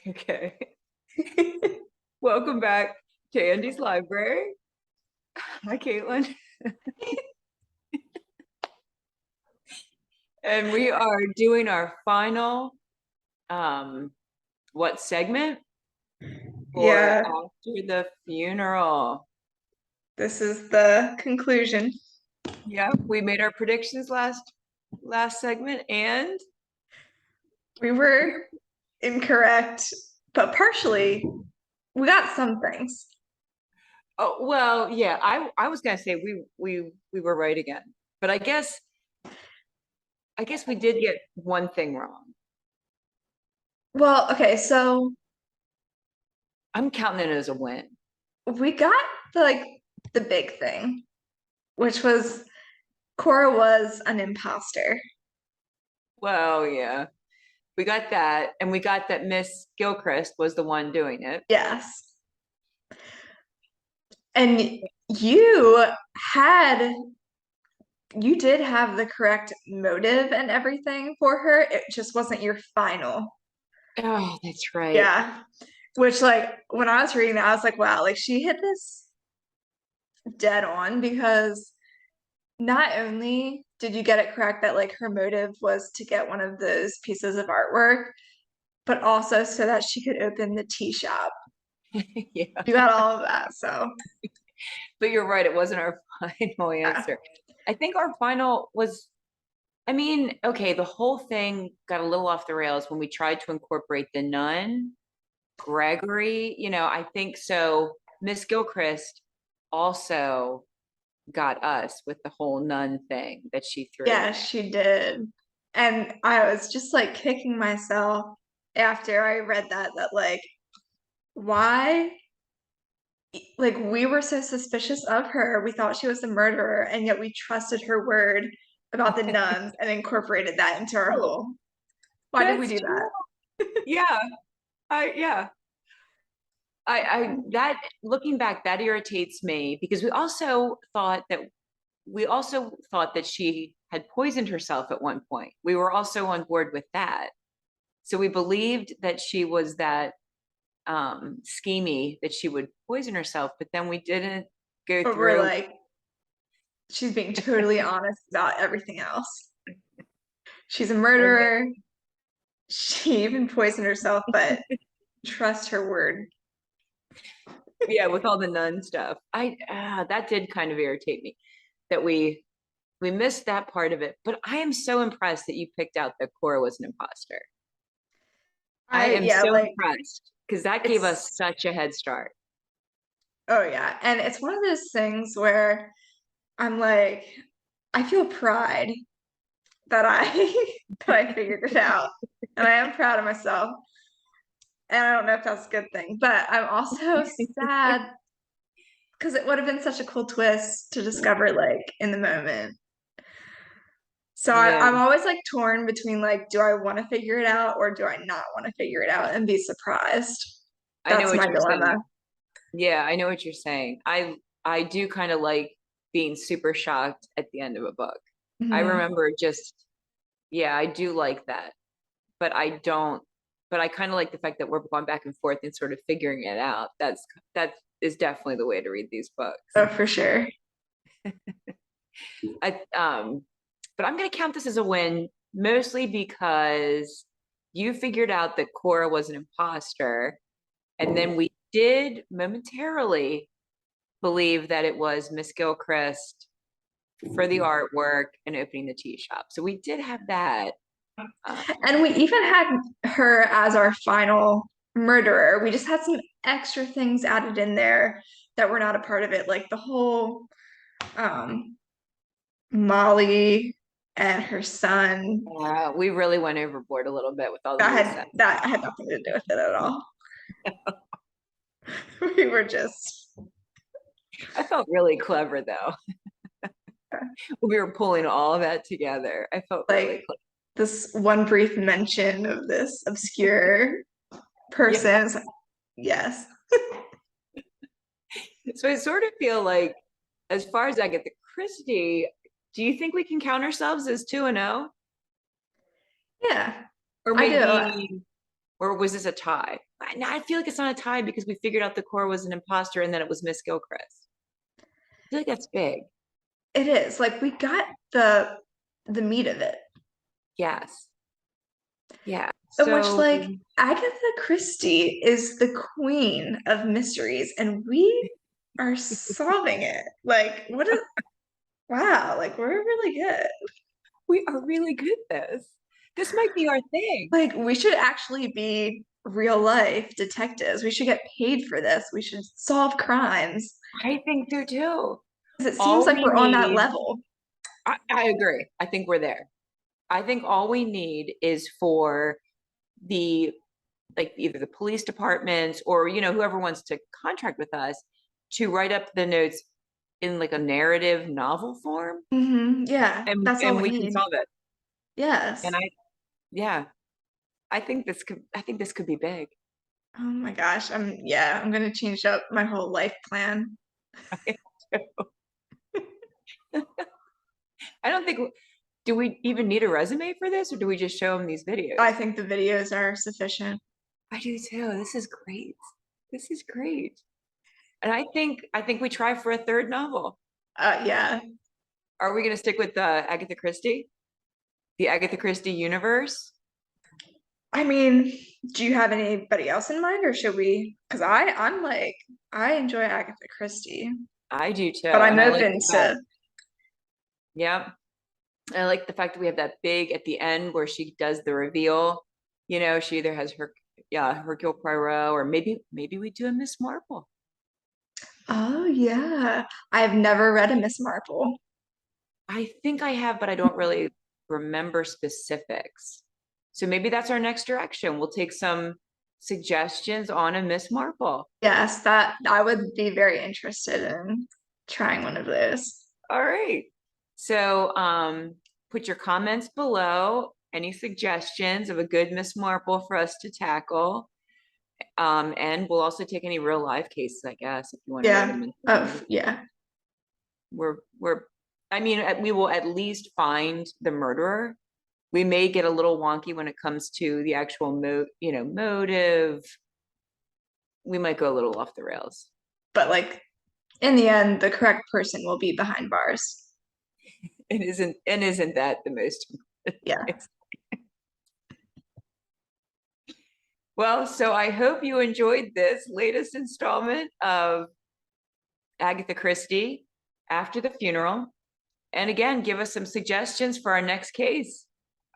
Okay. Welcome back to Andy's Library. Hi, Caitlin. And we are doing our final, what segment? For Yeah, after the funeral. this is the conclusion. Yep, we made our predictions last segment, and We were incorrect, but partially we got some things. oh well, yeah, I was gonna say we were right again, but I guess we did get one thing wrong. Well, okay, so I'm counting it as a win. we got the big thing, which was Cora was an imposter. Well, yeah, we got that, and we got that Miss Gilchrist was the one doing it. Yes. And you had you did have the correct motive and everything for her. It just wasn't your final. Oh, that's right. Yeah. Which when I was reading that, I was like, wow, like she hit this dead on because not only did you get it correct that like her motive was to get one of those pieces of artwork, but also so that she could open the tea shop. Yeah, You got all of that. So but you're right. It wasn't our final yeah. answer. I think our final was, I mean, okay, the whole thing got a little off the rails when we tried to incorporate the nun, Gregory, I think so. Miss Gilchrist also got us with the whole nun thing that she threw Yeah, in. she did. And I was just like kicking myself after I read that like why like we were so suspicious of her. We thought she was the murderer, and yet we trusted her word about the nuns and incorporated that into our Oh, whole. Why did we that's do true. that? Yeah, yeah. I that looking back, that irritates me because we also thought that she had poisoned herself at one point. We were also on board with that. So we believed that she was that schemy, that she would poison herself, but then we didn't go But we're through. like, she's being totally honest about everything else. She's a And murderer. She even poisoned herself, but trust her word. yeah, with all the nun stuff, I that did kind of irritate me that we missed that part of it. But I am so impressed that you picked out that Cora was an imposter. I am Yeah, so like impressed because that gave us it's, such a head start. oh yeah. And it's one of those things where I'm like, I feel pride that I that I figured it out. And I am proud of myself. And I don't know if that's a good thing, but I'm also sad because it would have been such a cool twist to discover like in the moment. So Yeah, I'm always like torn between like, do I want to figure it out or do I not want to figure it out and be surprised? I know That's what my you're dilemma. saying. Yeah, I know what you're saying. I do kind of like being super shocked at the end of a book. I Mhm. remember just, yeah, I do like that, but I don't. But I kind of like the fact that we're going back and forth and sort of figuring it out. That is definitely the way to read these books. Oh, for sure. I but I'm gonna count this as a win mostly because you figured out that Cora was an imposter, and then we did momentarily believe that it was Miss Gilchrist for the artwork and opening the tea shop. So we did have that. And we even had her as our final murderer. We just had some extra things added in there that were not a part of it, like the whole um Molly and her son. We really went overboard a little bit with all the Lisa. That had nothing to do with it at all. We were just I felt really clever though. We were pulling all of that together. I felt really like this one brief mention of this obscure clever. Yeah. person. Yes. So I sort of feel like, as far as Agatha Christie, do you think we can count ourselves as 2-0? Yeah, Or I do. maybe Or was this a tie? I feel like it's not a tie because we figured out the core was an imposter and then it was Miss Gilchrist. I feel like that's big. It is like we got the meat of it. Yes. Yeah. In which So like Agatha Christie is the queen of mysteries and we are solving it. Like what a wow, like we're really good. we are really good at this. This might be our thing. Like we should actually be real life detectives. We should get paid for this. We should solve crimes. I think so too. 'Cause it seems All like we we're on that need, level. I agree. I think we're there. I think all we need is for the like either the police departments or whoever wants to contract with us to write up the notes in like a narrative novel form, Yeah, and that's all we we can need. solve it. And Yes. yeah, I think this could be big. Oh my gosh. I'm gonna change up my whole life plan. I don't think, do we even need a resume for this or do we just show them these I videos? think the videos are sufficient. I do too. This is great. This is great. And I think we try for a third novel. Yeah. Are we going to stick with Agatha Christie? The Agatha Christie universe? I mean, do you have anybody else in mind or should we? Because I'm like, I enjoy Agatha Christie, I do too. but I'm And I like open the fact, to, yeah. I like the fact that we have that big at the end where she does the reveal. She either has her, yeah, Hercule Poirot, or maybe we do a Miss Marple. oh yeah. I've never read a Miss Marple. I think I have, but I don't really remember specifics. So maybe that's our next direction. We'll take some suggestions on a Miss Marple. Yes, that I would be very interested in trying one of those. All right. So put your comments below. Any suggestions of a good Miss Marple for us to tackle? And we'll also take any real live cases, I guess, if you want to write Yeah. them in. Oh, yeah. We're I mean, we will at least find the murderer. We may get a little wonky when it comes to the actual motive. We might go a little off the rails. But like in the end, the correct person will be behind bars. Isn't that the most Yeah. well, so I hope you enjoyed this latest installment of Agatha Christie After the Funeral. And again, give us some suggestions for our next case.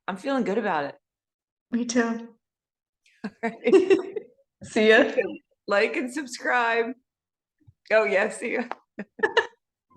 I'm feeling good about it. Me too. All right. See ya. Like and subscribe. Oh, yeah, see you.